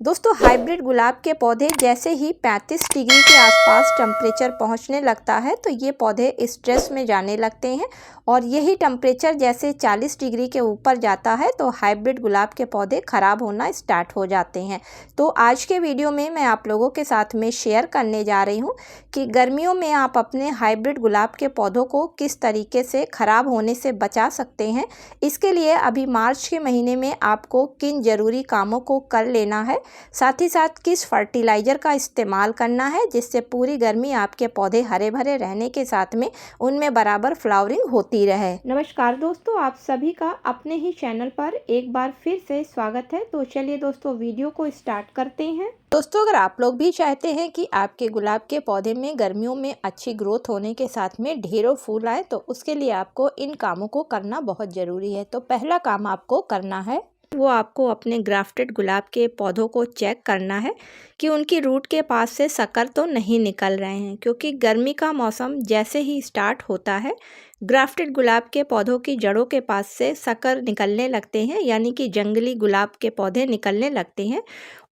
दोस्तों हाइब्रिड गुलाब के पौधे जैसे ही 35 डिग्री के आसपास टेम्परेचर पहुंचने लगता है तो ये पौधे स्ट्रेस में जाने लगते हैं और यही टेम्परेचर जैसे 40 डिग्री के ऊपर जाता है तो हाइब्रिड गुलाब के पौधे ख़राब होना स्टार्ट हो जाते हैं। तो आज के वीडियो में मैं आप लोगों के साथ में शेयर करने जा रही हूँ कि गर्मियों में आप अपने हाइब्रिड गुलाब के पौधों को किस तरीके से ख़राब होने से बचा सकते हैं। इसके लिए अभी मार्च के महीने में आपको किन ज़रूरी कामों को कर लेना है, साथ ही साथ किस फर्टिलाइज़र का इस्तेमाल करना है जिससे पूरी गर्मी आपके पौधे हरे भरे रहने के साथ में उनमें बराबर फ्लावरिंग होती रहे। नमस्कार दोस्तों, आप सभी का अपने ही चैनल पर एक बार फिर से स्वागत है। तो चलिए दोस्तों वीडियो को स्टार्ट करते हैं। दोस्तों अगर आप लोग भी चाहते हैं कि आपके गुलाब के पौधे में गर्मियों में अच्छी ग्रोथ होने के साथ में ढेरों फूल आए तो उसके लिए आपको इन कामों को करना बहुत ज़रूरी है। तो पहला काम आपको करना है वो आपको अपने ग्राफ्टेड गुलाब के पौधों को चेक करना है कि उनकी रूट के पास से शक्कर तो नहीं निकल रहे हैं, क्योंकि गर्मी का मौसम जैसे ही स्टार्ट होता है ग्राफ्टेड गुलाब के पौधों की जड़ों के पास से शक्कर निकलने लगते हैं, यानी कि जंगली गुलाब के पौधे निकलने लगते हैं।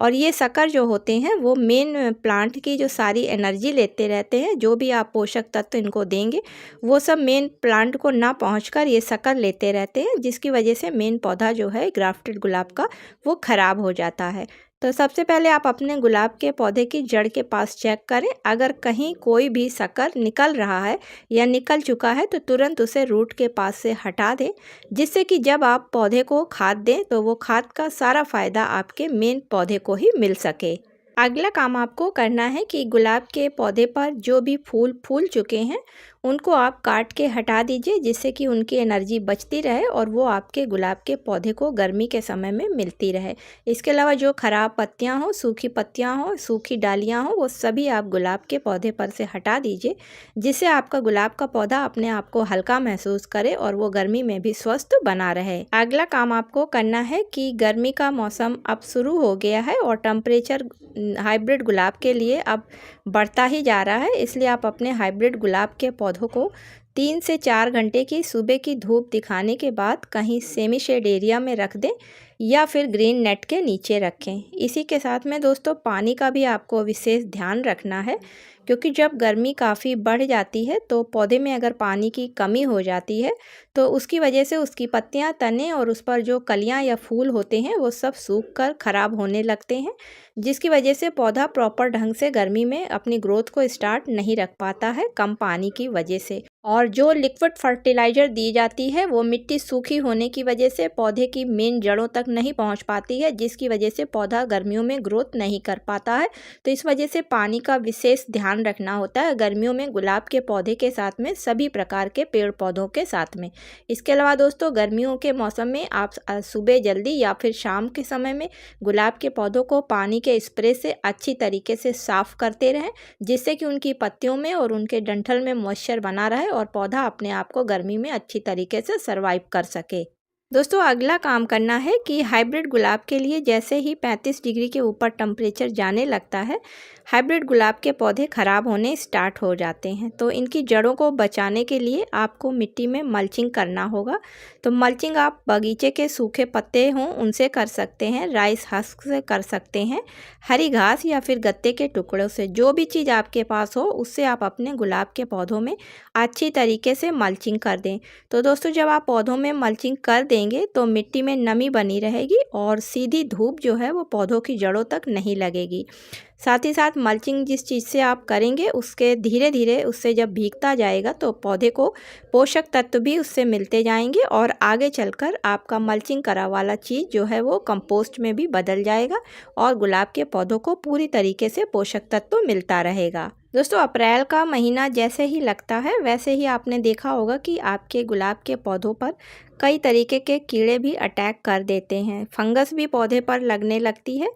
और ये शक्कर जो होते हैं वो मेन प्लांट की जो सारी एनर्जी लेते रहते हैं, जो भी आप पोषक तत्व इनको देंगे वो सब मेन प्लांट को ना पहुंचकर ये शक्कर लेते रहते हैं, जिसकी वजह से मेन पौधा जो है ग्राफ्टेड गुलाब का वो ख़राब हो जाता है। तो सबसे पहले आप अपने गुलाब के पौधे की जड़ के पास चेक करें, अगर कहीं कोई भी शक्कर निकल रहा है या निकल चुका है तो तुरंत उसे रूट के पास से हटा दें, जिससे कि जब आप पौधे को खाद दें तो वो खाद का सारा फ़ायदा आपके मेन पौधे को ही मिल सके। अगला काम आपको करना है कि गुलाब के पौधे पर जो भी फूल फूल चुके हैं उनको आप काट के हटा दीजिए, जिससे कि उनकी एनर्जी बचती रहे और वो आपके गुलाब के पौधे को गर्मी के समय में मिलती रहे। इसके अलावा जो ख़राब पत्तियां हो, सूखी पत्तियां हो, सूखी डालियां हो, वो सभी आप गुलाब के पौधे पर से हटा दीजिए, जिससे आपका गुलाब का पौधा अपने आप को हल्का महसूस करे और वो गर्मी में भी स्वस्थ बना रहे। अगला काम आपको करना है कि गर्मी का मौसम अब शुरू हो गया है और टेम्परेचर हाइब्रिड गुलाब के लिए अब बढ़ता ही जा रहा है, इसलिए आप अपने हाइब्रिड गुलाब के पौधों को 3 से 4 घंटे की सुबह की धूप दिखाने के बाद कहीं सेमी शेड एरिया में रख दें या फिर ग्रीन नेट के नीचे रखें। इसी के साथ में दोस्तों पानी का भी आपको विशेष ध्यान रखना है, क्योंकि जब गर्मी काफ़ी बढ़ जाती है तो पौधे में अगर पानी की कमी हो जाती है तो उसकी वजह से उसकी पत्तियां, तने और उस पर जो कलियां या फूल होते हैं वो सब सूख कर ख़राब होने लगते हैं, जिसकी वजह से पौधा प्रॉपर ढंग से गर्मी में अपनी ग्रोथ को स्टार्ट नहीं रख पाता है कम पानी की वजह से। और जो लिक्विड फर्टिलाइज़र दी जाती है वो मिट्टी सूखी होने की वजह से पौधे की मेन जड़ों तक नहीं पहुंच पाती है, जिसकी वजह से पौधा गर्मियों में ग्रोथ नहीं कर पाता है। तो इस वजह से पानी का विशेष ध्यान रखना होता है गर्मियों में गुलाब के पौधे के साथ में, सभी प्रकार के पेड़ पौधों के साथ में। इसके अलावा दोस्तों गर्मियों के मौसम में आप सुबह जल्दी या फिर शाम के समय में गुलाब के पौधों को पानी के स्प्रे से अच्छी तरीके से साफ़ करते रहें, जिससे कि उनकी पत्तियों में और उनके डंठल में मॉइस्चर बना रहे और पौधा अपने आप को गर्मी में अच्छी तरीके से सर्वाइव कर सके। दोस्तों अगला काम करना है कि हाइब्रिड गुलाब के लिए जैसे ही 35 डिग्री के ऊपर टेम्परेचर जाने लगता है हाइब्रिड गुलाब के पौधे ख़राब होने स्टार्ट हो जाते हैं। तो इनकी जड़ों को बचाने के लिए आपको मिट्टी में मल्चिंग करना होगा। तो मल्चिंग आप बगीचे के सूखे पत्ते हों उनसे कर सकते हैं, राइस हस्क से कर सकते हैं, हरी घास या फिर गत्ते के टुकड़ों से, जो भी चीज़ आपके पास हो उससे आप अपने गुलाब के पौधों में अच्छी तरीके से मल्चिंग कर दें। तो दोस्तों जब आप पौधों में मल्चिंग कर देंगे तो मिट्टी में नमी बनी रहेगी और सीधी धूप जो है वो पौधों की जड़ों तक नहीं लगेगी। साथ ही साथ मल्चिंग जिस चीज़ से आप करेंगे उसके धीरे धीरे उससे जब भीगता जाएगा तो पौधे को पोषक तत्व भी उससे मिलते जाएंगे और आगे चलकर आपका मल्चिंग करा वाला चीज़ जो है वो कंपोस्ट में भी बदल जाएगा और गुलाब के पौधों को पूरी तरीके से पोषक तत्व मिलता रहेगा। दोस्तों अप्रैल का महीना जैसे ही लगता है वैसे ही आपने देखा होगा कि आपके गुलाब के पौधों पर कई तरीके के कीड़े भी अटैक कर देते हैं, फंगस भी पौधे पर लगने लगती है,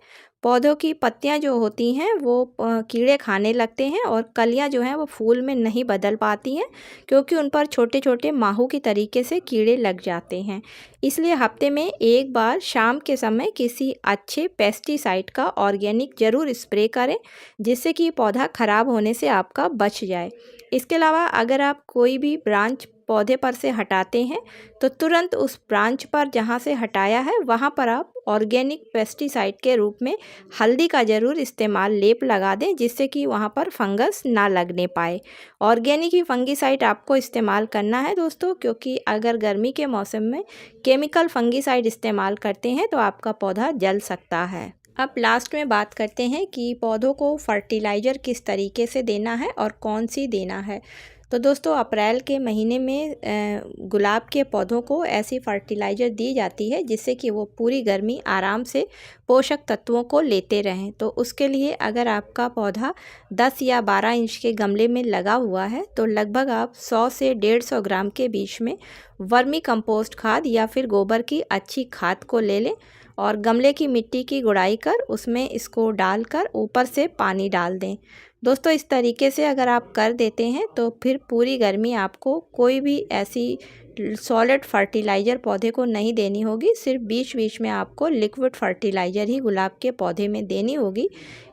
पौधों की पत्तियां जो होती हैं वो कीड़े खाने लगते हैं और कलियां जो हैं वो फूल में नहीं बदल पाती हैं, क्योंकि उन पर छोटे छोटे माहू की तरीके से कीड़े लग जाते हैं। इसलिए हफ्ते में एक बार शाम के समय किसी अच्छे पेस्टिसाइड का ऑर्गेनिक ज़रूर स्प्रे करें, जिससे कि पौधा ख़राब होने से आपका बच जाए। इसके अलावा अगर आप कोई भी ब्रांच पौधे पर से हटाते हैं तो तुरंत उस ब्रांच पर जहाँ से हटाया है वहाँ पर आप ऑर्गेनिक पेस्टिसाइड के रूप में हल्दी का ज़रूर इस्तेमाल लेप लगा दें, जिससे कि वहाँ पर फंगस ना लगने पाए। ऑर्गेनिक ही फंगीसाइड आपको इस्तेमाल करना है दोस्तों, क्योंकि अगर गर्मी के मौसम में केमिकल फंगीसाइड इस्तेमाल करते हैं तो आपका पौधा जल सकता है। अब लास्ट में बात करते हैं कि पौधों को फर्टिलाइज़र किस तरीके से देना है और कौन सी देना है। तो दोस्तों अप्रैल के महीने में गुलाब के पौधों को ऐसी फर्टिलाइज़र दी जाती है जिससे कि वो पूरी गर्मी आराम से पोषक तत्वों को लेते रहें। तो उसके लिए अगर आपका पौधा 10 या 12 इंच के गमले में लगा हुआ है तो लगभग आप 100 से 150 ग्राम के बीच में वर्मी कंपोस्ट खाद या फिर गोबर की अच्छी खाद को ले लें और गमले की मिट्टी की गुड़ाई कर उसमें इसको डालकर ऊपर से पानी डाल दें। दोस्तों इस तरीके से अगर आप कर देते हैं तो फिर पूरी गर्मी आपको कोई भी ऐसी सॉलिड फर्टिलाइज़र पौधे को नहीं देनी होगी, सिर्फ बीच बीच में आपको लिक्विड फर्टिलाइज़र ही गुलाब के पौधे में देनी होगी,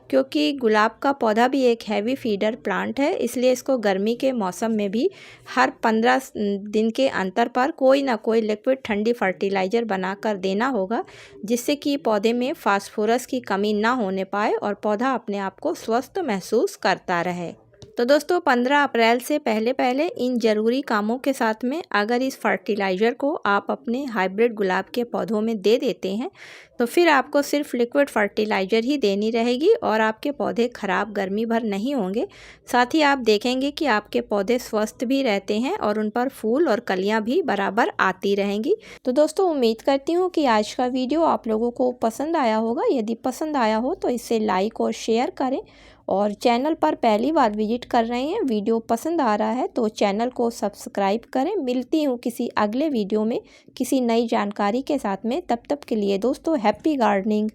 क्योंकि गुलाब का पौधा भी एक हैवी फीडर प्लांट है। इसलिए इसको गर्मी के मौसम में भी हर 15 दिन के अंतर पर कोई ना कोई लिक्विड ठंडी फर्टिलाइज़र बनाकर देना होगा, जिससे कि पौधे में फास्फोरस की कमी ना होने पाए और पौधा अपने आप को स्वस्थ महसूस करता रहे। तो दोस्तों 15 अप्रैल से पहले इन ज़रूरी कामों के साथ में अगर इस फर्टिलाइज़र को आप अपने हाइब्रिड गुलाब के पौधों में दे देते हैं तो फिर आपको सिर्फ लिक्विड फर्टिलाइज़र ही देनी रहेगी और आपके पौधे ख़राब गर्मी भर नहीं होंगे। साथ ही आप देखेंगे कि आपके पौधे स्वस्थ भी रहते हैं और उन पर फूल और कलियां भी बराबर आती रहेंगी। तो दोस्तों उम्मीद करती हूँ कि आज का वीडियो आप लोगों को पसंद आया होगा। यदि पसंद आया हो तो इसे लाइक और शेयर करें और चैनल पर पहली बार विजिट कर रहे हैं, वीडियो पसंद आ रहा है तो चैनल को सब्सक्राइब करें। मिलती हूँ किसी अगले वीडियो में किसी नई जानकारी के साथ में। तब तक के लिए दोस्तों हैप्पी गार्डनिंग।